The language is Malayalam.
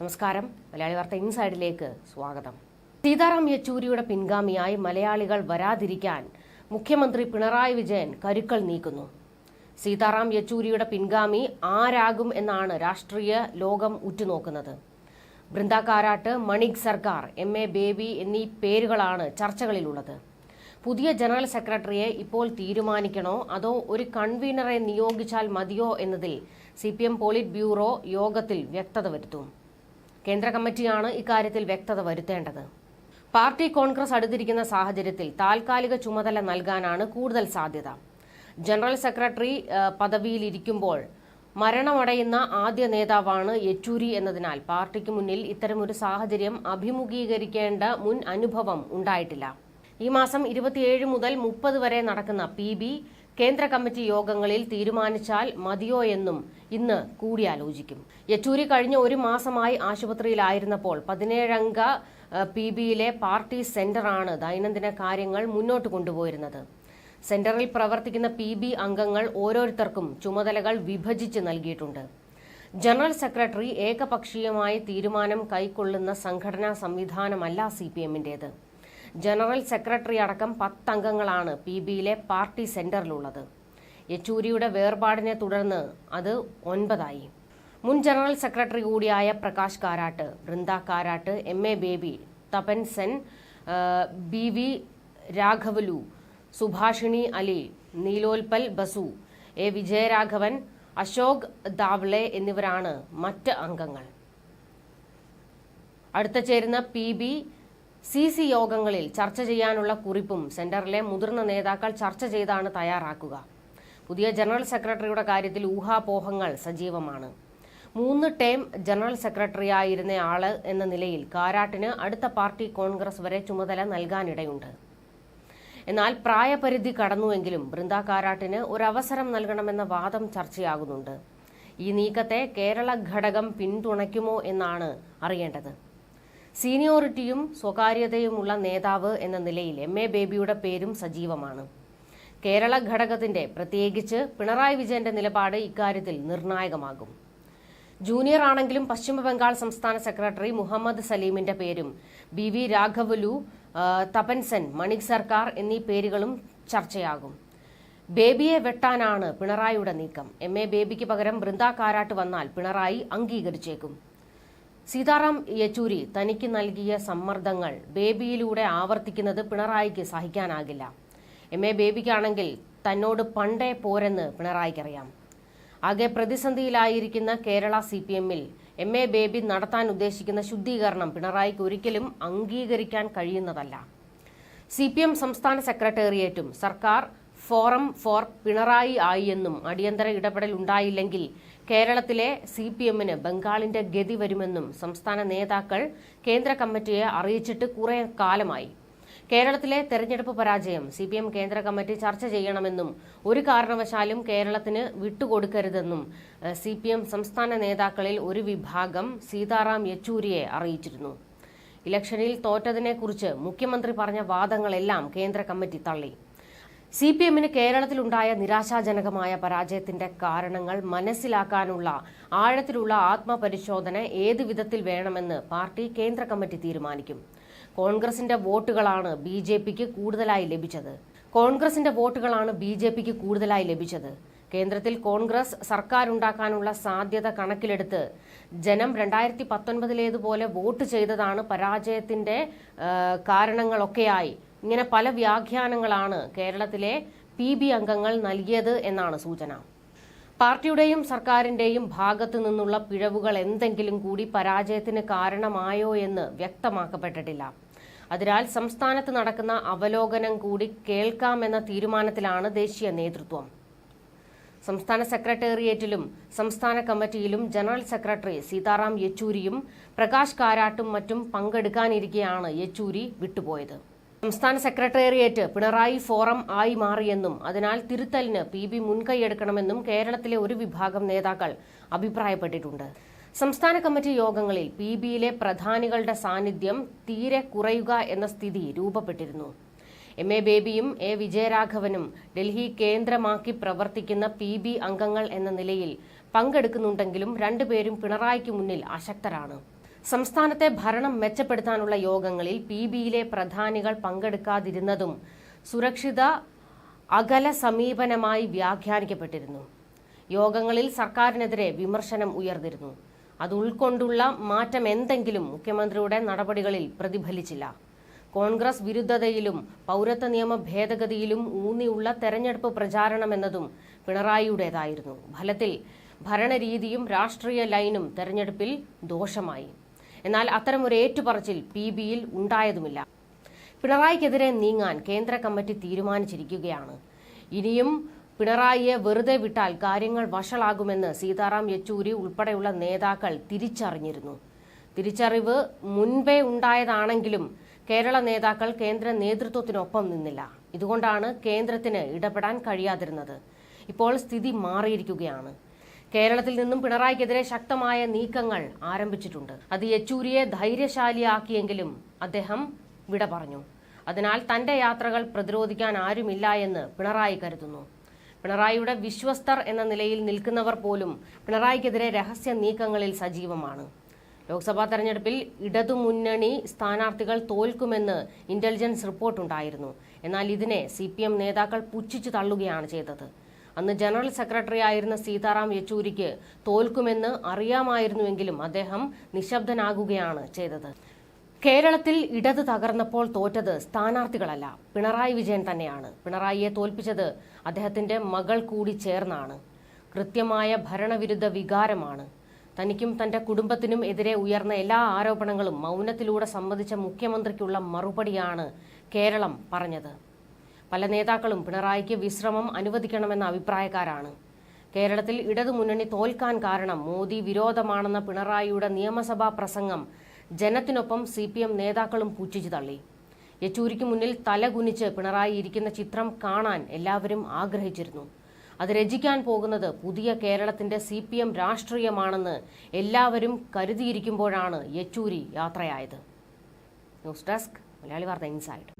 നമസ്കാരം. മലയാളി വാർത്ത ഇൻസൈഡിലേക്ക് സ്വാഗതം. സീതാറാം യെച്ചൂരിയുടെ പിൻഗാമിയായി മലയാളികൾ വരാതിരിക്കാൻ മുഖ്യമന്ത്രി പിണറായി വിജയൻ കരുക്കൾ നീക്കുന്നു. സീതാറാം യെച്ചൂരിയുടെ പിൻഗാമി ആരാകും എന്നാണ് രാഷ്ട്രീയ ലോകം ഉറ്റുനോക്കുന്നത്. ബൃന്ദ കാരാട്ട്, മണിക് സർക്കാർ, എം.എ. ബേബി എന്നീ പേരുകളാണ് ചർച്ചകളിലുള്ളത്. പുതിയ ജനറൽ സെക്രട്ടറിയെ ഇപ്പോൾ തീരുമാനിക്കണോ അതോ ഒരു കൺവീനറെ നിയോഗിച്ചാൽ മതിയോ എന്നതിൽ CPM പോളിറ്റ് ബ്യൂറോ യോഗത്തിൽ വ്യക്തത വരുത്തും. കേന്ദ്ര കമ്മിറ്റിയാണ് ഇക്കാര്യത്തിൽ വ്യക്തത വരുത്തേണ്ടത്. പാർട്ടി കോൺഗ്രസ് അടുത്തിരിക്കുന്ന സാഹചര്യത്തിൽ താൽക്കാലിക ചുമതല നൽകാനാണ് കൂടുതൽ സാധ്യത. ജനറൽ സെക്രട്ടറി പദവിയിലിരിക്കുമ്പോൾ മരണമടയുന്ന ആദ്യ നേതാവാണ് യെച്ചൂരി എന്നതിനാൽ പാർട്ടിക്ക് മുന്നിൽ ഇത്തരമൊരു സാഹചര്യം അഭിമുഖീകരിക്കേണ്ട മുൻ അനുഭവം ഉണ്ടായിട്ടില്ല. ഈ മാസം 27 മുതൽ 30 വരെ നടക്കുന്ന PB കേന്ദ്ര കമ്മിറ്റി യോഗങ്ങളിൽ തീരുമാനിച്ചാൽ മതിയോ എന്നും ഇന്ന് കൂടിയാലോചിക്കും. യെച്ചൂരി കഴിഞ്ഞ ഒരു മാസമായി ആശുപത്രിയിലായിരുന്നപ്പോൾ 17-അംഗ PBയിലെ പാർട്ടി സെന്ററാണ് ദൈനംദിന കാര്യങ്ങൾ മുന്നോട്ട് കൊണ്ടുപോയിരുന്നത്. സെന്ററിൽ പ്രവർത്തിക്കുന്ന PB അംഗങ്ങൾ ഓരോരുത്തർക്കും ചുമതലകൾ വിഭജിച്ച് നൽകിയിട്ടുണ്ട്. ജനറൽ സെക്രട്ടറി ഏകപക്ഷീയമായി തീരുമാനം കൈക്കൊള്ളുന്ന സംഘടനാ സംവിധാനമല്ല CPMന്റേത്. ജനറൽ സെക്രട്ടറി അടക്കം 10 അംഗങ്ങളാണ് PBയിലെ പാർട്ടി സെന്ററിലുള്ളത്. യെച്ചൂരിയുടെ വേർപാടിനെ തുടർന്ന് അത് 9ആയി. മുൻ ജനറൽ സെക്രട്ടറി കൂടിയായ പ്രകാശ് കാരാട്ട്, ബൃന്ദ കാരാട്ട്, M.A. ബേബി, തപൻ സെൻ, BV രാഘവലു, സുഭാഷിണി അലി, നീലോൽപൽ ബസു, A. വിജയരാഘവൻ, അശോക് ദാവ്ലെ എന്നിവരാണ് മറ്റ് അംഗങ്ങൾ. അടുത്ത ചേരുന്ന PB CC യോഗങ്ങളിൽ ചർച്ച ചെയ്യാനുള്ള കുറിപ്പും സെന്ററിലെ മുതിർന്ന നേതാക്കൾ ചർച്ച ചെയ്താണ് തയ്യാറാക്കുക. പുതിയ ജനറൽ സെക്രട്ടറിയുടെ കാര്യത്തിൽ ഊഹാപോഹങ്ങൾ സജീവമാണ്. 3 ടേം ജനറൽ സെക്രട്ടറിയായിരുന്നയാള് എന്ന നിലയിൽ കാരാട്ടിന് അടുത്ത പാർട്ടി കോൺഗ്രസ് വരെ ചുമതല നൽകാനിടയുണ്ട്. എന്നാൽ പ്രായപരിധി കടന്നുവെങ്കിലും ബൃന്ദ കാരാട്ടിന് ഒരവസരം നൽകണമെന്ന വാദം ചർച്ചയാകുന്നുണ്ട്. ഈ നീക്കത്തെ കേരള ഘടകം പിന്തുണയ്ക്കുമോ എന്നാണ് അറിയേണ്ടത്. സീനിയോറിറ്റിയും സ്വകാര്യതയുമുള്ള നേതാവ് എന്ന നിലയിൽ M.A. ബേബിയുടെ പേരും സജീവമാണ്. കേരള ഘടകത്തിന്റെ, പ്രത്യേകിച്ച് പിണറായി വിജയന്റെ നിലപാട് ഇക്കാര്യത്തിൽ നിർണായകമാകും. ജൂനിയർ ആണെങ്കിലും പശ്ചിമബംഗാൾ സംസ്ഥാന സെക്രട്ടറി മുഹമ്മദ് സലീമിന്റെ പേരും BV രാഘവലു, തപൻ സെൻ, മണിക് സർക്കാർ എന്നീ പേരുകളും ചർച്ചയാകും. ബേബിയെ വെട്ടാനാണ് പിണറായിയുടെ നീക്കം. M.A. ബേബിക്ക് പകരം ബൃന്ദ കാരാട്ട് വന്നാൽ പിണറായി അംഗീകരിച്ചേക്കും. സീതാറാം യെച്ചൂരി തനിക്ക് നൽകിയ സമ്മർദ്ദങ്ങൾ ബേബിയിലൂടെ ആവർത്തിക്കുന്നത് പിണറായിക്ക് സഹിക്കാനാകില്ല. M.A. ബേബിക്കാണെങ്കിൽ തന്നോട് പണ്ടേ പോരെന്ന് പിണറായിക്കറിയാം. ആകെ പ്രതിസന്ധിയിലായിരിക്കുന്ന കേരള CPMൽ M.A. ബേബി നടത്താൻ ഉദ്ദേശിക്കുന്ന ശുദ്ധീകരണം പിണറായിക്ക് ഒരിക്കലും അംഗീകരിക്കാൻ കഴിയുന്നതല്ല. CPM സംസ്ഥാന സെക്രട്ടേറിയറ്റും സർക്കാർ ഫോറം ഫോർ പിണറായി ആയി എന്നും അടിയന്തര ഇടപെടൽ ഉണ്ടായില്ലെങ്കിൽ കേരളത്തിലെ CPMന് ബംഗാളിന്റെ ഗതി വരുമെന്നും സംസ്ഥാന നേതാക്കൾ കേന്ദ്ര കമ്മിറ്റിയെ അറിയിച്ചിട്ട് കുറെ കാലമായി. കേരളത്തിലെ തെരഞ്ഞെടുപ്പ് പരാജയം CPM കേന്ദ്ര കമ്മിറ്റി ചർച്ച ചെയ്യണമെന്നും ഒരു കാരണവശാലും കേരളത്തിന് വിട്ടുകൊടുക്കരുതെന്നും CPM സംസ്ഥാന നേതാക്കളിൽ ഒരു വിഭാഗം സീതാറാം യെച്ചൂരിയെ അറിയിച്ചിരുന്നു. ഇലക്ഷനിൽ തോറ്റതിനെക്കുറിച്ച് മുഖ്യമന്ത്രി പറഞ്ഞ വാദങ്ങളെല്ലാം കേന്ദ്ര കമ്മിറ്റി തള്ളി. CPMന് കേരളത്തിലുണ്ടായ നിരാശാജനകമായ പരാജയത്തിന്റെ കാരണങ്ങൾ മനസ്സിലാക്കാനുള്ള ആഴത്തിലുള്ള ആത്മപരിശോധന ഏത് വിധത്തിൽ വേണമെന്ന് പാർട്ടി കേന്ദ്ര കമ്മിറ്റി തീരുമാനിക്കും. കോൺഗ്രസിന്റെ വോട്ടുകളാണ് BJPക്ക് കൂടുതലായി ലഭിച്ചത്. കേന്ദ്രത്തിൽ കോൺഗ്രസ് സർക്കാരുണ്ടാക്കാനുള്ള സാധ്യത കണക്കിലെടുത്ത് ജനം 2019 വോട്ട് ചെയ്തതാണ് പരാജയത്തിന്റെ കാരണങ്ങളൊക്കെയായി ഇങ്ങനെ പല വ്യാഖ്യാനങ്ങളാണ് കേരളത്തിലെ PB അംഗങ്ങൾ നൽകിയത് എന്നാണ് സൂചന. പാർട്ടിയുടെയും സർക്കാരിന്റെയും ഭാഗത്തു നിന്നുള്ള പിഴവുകൾ എന്തെങ്കിലും കൂടി പരാജയത്തിന് കാരണമായോ എന്ന് വ്യക്തമാക്കപ്പെട്ടിട്ടില്ല. അതിനാൽ സംസ്ഥാനത്ത് നടക്കുന്ന അവലോകനം കൂടി കേൾക്കാമെന്ന തീരുമാനത്തിലാണ് ദേശീയ നേതൃത്വം. സംസ്ഥാന സെക്രട്ടേറിയറ്റിലും സംസ്ഥാന കമ്മിറ്റിയിലും ജനറൽ സെക്രട്ടറി സീതാറാം യെച്ചൂരിയും പ്രകാശ് കാരാട്ടും മറ്റും പങ്കെടുക്കാനിരിക്കെയാണ് യെച്ചൂരി വിട്ടുപോയത്. സംസ്ഥാന സെക്രട്ടേറിയറ്റ് പിണറായി ഫോറം ആയി മാറിയെന്നും അതിനാൽ തിരുത്തലിന് PB മുൻകൈയെടുക്കണമെന്നും കേരളത്തിലെ ഒരു വിഭാഗം നേതാക്കൾ അഭിപ്രായപ്പെട്ടിട്ടുണ്ട്. സംസ്ഥാന കമ്മിറ്റി യോഗങ്ങളിൽ PBയിലെ പ്രധാനികളുടെ സാന്നിധ്യം തീരെ കുറയുക എന്ന സ്ഥിതി രൂപപ്പെട്ടിരുന്നു. M.A. ബേബിയും A. വിജയരാഘവനും ഡൽഹി കേന്ദ്രമാക്കി പ്രവർത്തിക്കുന്ന PB അംഗങ്ങൾ എന്ന നിലയിൽ പങ്കെടുക്കുന്നുണ്ടെങ്കിലും രണ്ടുപേരും പിണറായിക്ക് മുന്നിൽ അശക്തരാണ്. സംസ്ഥാനത്തെ ഭരണം മെച്ചപ്പെടുത്താനുള്ള യോഗങ്ങളിൽ PBയിലെ പ്രധാനികൾ പങ്കെടുക്കാതിരുന്നതും സുരക്ഷിത അകല സമീപനമായി വ്യാഖ്യാനിക്കപ്പെട്ടിരുന്നു. യോഗങ്ങളിൽ സർക്കാരിനെതിരെ വിമർശനം ഉയർന്നിരുന്നു. അത് ഉൾക്കൊണ്ടുള്ള മാറ്റം എന്തെങ്കിലും മുഖ്യമന്ത്രിയുടെ നടപടികളിൽ പ്രതിഫലിച്ചില്ല. കോൺഗ്രസ് വിരുദ്ധതയിലും പൗരത്വ നിയമ ഭേദഗതിയിലും ഊന്നിയുള്ള തെരഞ്ഞെടുപ്പ് പ്രചാരണമെന്നതും പിണറായിയുടേതായിരുന്നു. ഫലത്തിൽ ഭരണരീതിയും രാഷ്ട്രീയ ലൈനും തെരഞ്ഞെടുപ്പിൽ ദോഷമായി. എന്നാൽ അത്തരമൊരു ഏറ്റുപറച്ചിൽ PBയിൽ ഉണ്ടായതുമില്ല. പിണറായിക്കെതിരെ നീങ്ങാൻ കേന്ദ്ര കമ്മിറ്റി തീരുമാനിച്ചിരിക്കുകയാണ്. ഇനിയും പിണറായിയെ വെറുതെ വിട്ടാൽ കാര്യങ്ങൾ വഷളാകുമെന്ന് സീതാറാം യെച്ചൂരി ഉൾപ്പെടെയുള്ള നേതാക്കൾ തിരിച്ചറിഞ്ഞിരുന്നു. തിരിച്ചറിവ് മുൻപേ ഉണ്ടായതാണെങ്കിലും കേരള നേതാക്കൾ കേന്ദ്ര നേതൃത്വത്തിനൊപ്പം നിന്നില്ല. ഇതുകൊണ്ടാണ് കേന്ദ്രത്തിന് ഇടപെടാൻ കഴിയാതിരുന്നത്. ഇപ്പോൾ സ്ഥിതി മാറിയിരിക്കുകയാണ്. കേരളത്തിൽ നിന്നും പിണറായിക്കെതിരെ ശക്തമായ നീക്കങ്ങൾ ആരംഭിച്ചിട്ടുണ്ട്. അത് യെച്ചൂരിയെ ധൈര്യശാലിയാക്കിയെങ്കിലും അദ്ദേഹം വിട പറഞ്ഞു. അതിനാൽ തന്റെ യാത്രകൾ പ്രതിരോധിക്കാൻ ആരുമില്ല എന്ന് പിണറായി കരുതുന്നു. പിണറായിയുടെ വിശ്വസ്തർ എന്ന നിലയിൽ നിൽക്കുന്നവർ പോലും പിണറായിക്കെതിരെ രഹസ്യ നീക്കങ്ങളിൽ സജീവമാണ്. ലോക്സഭാ തെരഞ്ഞെടുപ്പിൽ ഇടതുമുന്നണി സ്ഥാനാർത്ഥികൾ തോൽക്കുമെന്ന് ഇന്റലിജൻസ് റിപ്പോർട്ടുണ്ടായിരുന്നു. എന്നാൽ ഇതിനെ CPM നേതാക്കൾ പുച്ഛിച്ചു തള്ളുകയാണ് ചെയ്തത്. അന്ന് ജനറൽ സെക്രട്ടറി ആയിരുന്ന സീതാറാം യെച്ചൂരിക്ക് തോൽക്കുമെന്ന് അറിയാമായിരുന്നുവെങ്കിലും അദ്ദേഹം നിശബ്ദനാകുകയാണ് ചെയ്തത്. കേരളത്തിൽ ഇടത് തകർന്നപ്പോൾ തോറ്റത് സ്ഥാനാർത്ഥികളല്ല, പിണറായി വിജയൻ തന്നെയാണ്. പിണറായിയെ തോൽപ്പിച്ചത് അദ്ദേഹത്തിന്റെ മകൾ കൂടി ചേർന്നാണ്. കൃത്യമായ ഭരണവിരുദ്ധ വികാരമാണ്. തനിക്കും തന്റെ കുടുംബത്തിനും എതിരെ ഉയർന്ന എല്ലാ ആരോപണങ്ങളും മൗനത്തിലൂടെ സമ്മതിച്ച മുഖ്യമന്ത്രിക്കുള്ള മറുപടിയാണ് കേരളം പറഞ്ഞത്. പല നേതാക്കളും പിണറായിക്ക് വിശ്രമം അനുവദിക്കണമെന്ന അഭിപ്രായക്കാരാണ്. കേരളത്തിൽ ഇടതുമുന്നണി തോൽക്കാൻ കാരണം മോദി വിരോധമാണെന്ന പിണറായിയുടെ നിയമസഭാ പ്രസംഗം ജനത്തിനൊപ്പം CPM നേതാക്കളും പുച്ഛിച്ചു തള്ളി. യെച്ചൂരിക്ക് മുന്നിൽ തലകുനിച്ച് പിണറായി ഇരിക്കുന്ന ചിത്രം കാണാൻ എല്ലാവരും ആഗ്രഹിച്ചിരുന്നു. അത് രചിക്കാൻ പോകുന്നത് പുതിയ കേരളത്തിന്റെ CPM രാഷ്ട്രീയമാണെന്ന് എല്ലാവരും കരുതിയിരിക്കുമ്പോഴാണ് യെച്ചൂരി യാത്രയായത്. ന്യൂസ് ഡെസ്ക്, മലയാളി വാർത്ത ഇൻസൈഡ്.